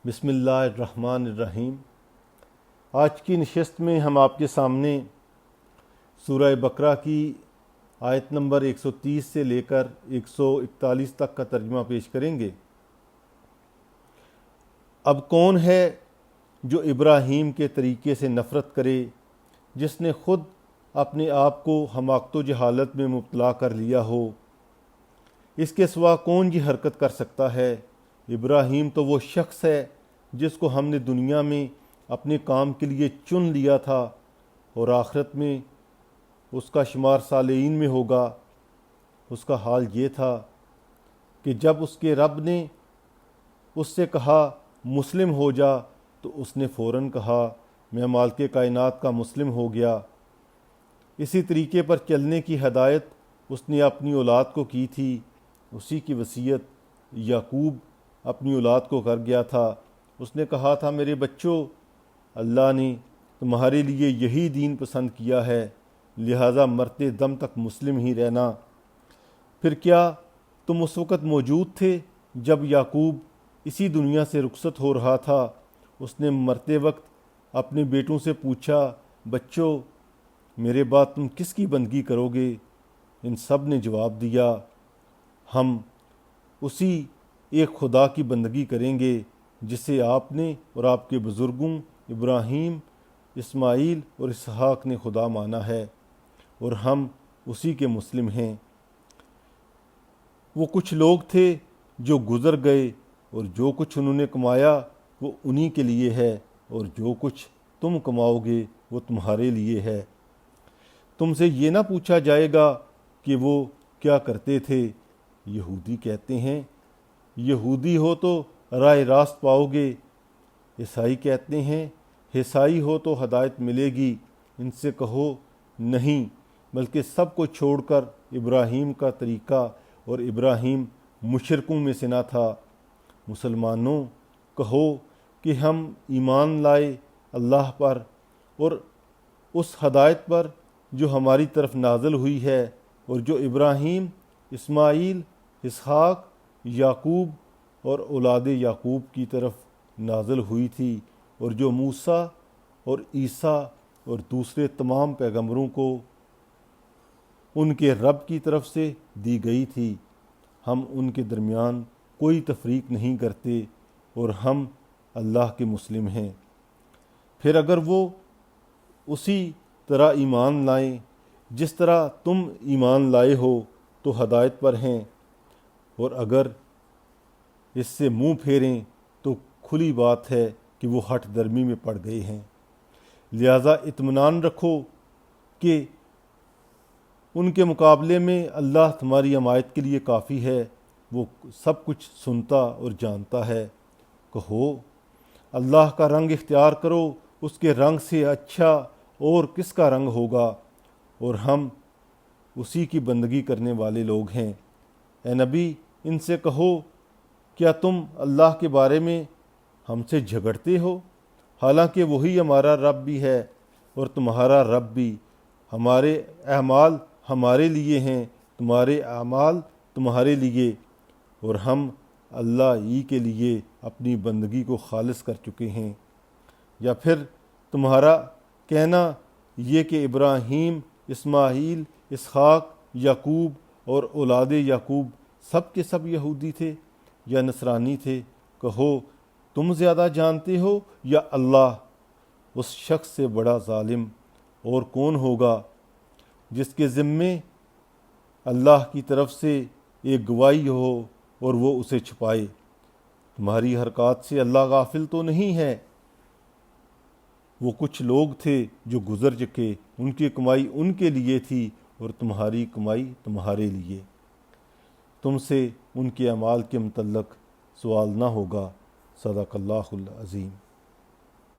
بسم اللہ الرحمن الرحیم۔ آج کی نشست میں ہم آپ کے سامنے سورہ بقرہ کی آیت نمبر 130 سے لے کر 141 تک کا ترجمہ پیش کریں گے۔ اب کون ہے جو ابراہیم کے طریقے سے نفرت کرے، جس نے خود اپنے آپ کو حماقت و جہالت میں مبتلا کر لیا ہو؟ اس کے سوا کون یہ حرکت کر سکتا ہے؟ ابراہیم تو وہ شخص ہے جس کو ہم نے دنیا میں اپنے کام کے لیے چن لیا تھا، اور آخرت میں اس کا شمار صالحین میں ہوگا۔ اس کا حال یہ تھا کہ جب اس کے رب نے اس سے کہا مسلم ہو جا، تو اس نے فوراً کہا میں مالک کائنات کا مسلم ہو گیا۔ اسی طریقے پر چلنے کی ہدایت اس نے اپنی اولاد کو کی تھی۔ اسی کی وصیت یعقوب اپنی اولاد کو کر گیا تھا۔ اس نے کہا تھا میرے بچوں، اللہ نے تمہارے لیے یہی دین پسند کیا ہے، لہٰذا مرتے دم تک مسلم ہی رہنا۔ پھر کیا تم اس وقت موجود تھے جب یعقوب اسی دنیا سے رخصت ہو رہا تھا؟ اس نے مرتے وقت اپنے بیٹوں سے پوچھا بچوں، میرے بعد تم کس کی بندگی کرو گے؟ ان سب نے جواب دیا ہم اسی ایک خدا کی بندگی کریں گے جسے آپ نے اور آپ کے بزرگوں ابراہیم، اسماعیل اور اسحاق نے خدا مانا ہے، اور ہم اسی کے مسلم ہیں۔ وہ کچھ لوگ تھے جو گزر گئے، اور جو کچھ انہوں نے کمایا وہ انہی کے لیے ہے، اور جو کچھ تم کماؤ گے وہ تمہارے لیے ہے۔ تم سے یہ نہ پوچھا جائے گا کہ وہ کیا کرتے تھے۔ یہودی کہتے ہیں یہودی ہو تو راہ راست پاؤ گے، عیسائی کہتے ہیں عیسائی ہو تو ہدایت ملے گی۔ ان سے کہو نہیں، بلکہ سب کو چھوڑ کر ابراہیم کا طریقہ، اور ابراہیم مشرکوں میں سے نہ تھا۔ مسلمانوں، کہو کہ ہم ایمان لائے اللہ پر اور اس ہدایت پر جو ہماری طرف نازل ہوئی ہے، اور جو ابراہیم، اسماعیل، اسحاق، یعقوب اور اولاد یعقوب کی طرف نازل ہوئی تھی، اور جو موسیٰ اور عیسیٰ اور دوسرے تمام پیغمبروں کو ان کے رب کی طرف سے دی گئی تھی۔ ہم ان کے درمیان کوئی تفریق نہیں کرتے، اور ہم اللہ کے مسلم ہیں۔ پھر اگر وہ اسی طرح ایمان لائیں جس طرح تم ایمان لائے ہو تو ہدایت پر ہیں، اور اگر اس سے منہ پھیریں تو کھلی بات ہے کہ وہ ہٹ درمی میں پڑ گئے ہیں۔ لہٰذا اطمینان رکھو کہ ان کے مقابلے میں اللہ تمہاری حمایت کے لیے کافی ہے، وہ سب کچھ سنتا اور جانتا ہے۔ کہو اللہ کا رنگ اختیار کرو، اس کے رنگ سے اچھا اور کس کا رنگ ہوگا، اور ہم اسی کی بندگی کرنے والے لوگ ہیں۔ اے نبی، ان سے کہو کیا تم اللہ کے بارے میں ہم سے جھگڑتے ہو؟ حالانکہ وہی ہمارا رب بھی ہے اور تمہارا رب بھی۔ ہمارے اعمال ہمارے لیے ہیں، تمہارے اعمال تمہارے لیے، اور ہم اللہ ہی کے لیے اپنی بندگی کو خالص کر چکے ہیں۔ یا پھر تمہارا کہنا یہ کہ ابراہیم، اسماعیل، اسحاق، یعقوب اور اولاد یعقوب سب کے سب یہودی تھے یا نصرانی تھے؟ کہو تم زیادہ جانتے ہو یا اللہ؟ اس شخص سے بڑا ظالم اور کون ہوگا جس کے ذمے اللہ کی طرف سے ایک گواہی ہو اور وہ اسے چھپائے۔ تمہاری حرکات سے اللہ غافل تو نہیں ہے۔ وہ کچھ لوگ تھے جو گزر چکے، ان کی کمائی ان کے لیے تھی، اور تمہاری کمائی تمہارے لیے۔ تم سے ان کے اعمال کے متعلق سوال نہ ہوگا۔ صدق اللہ العظیم۔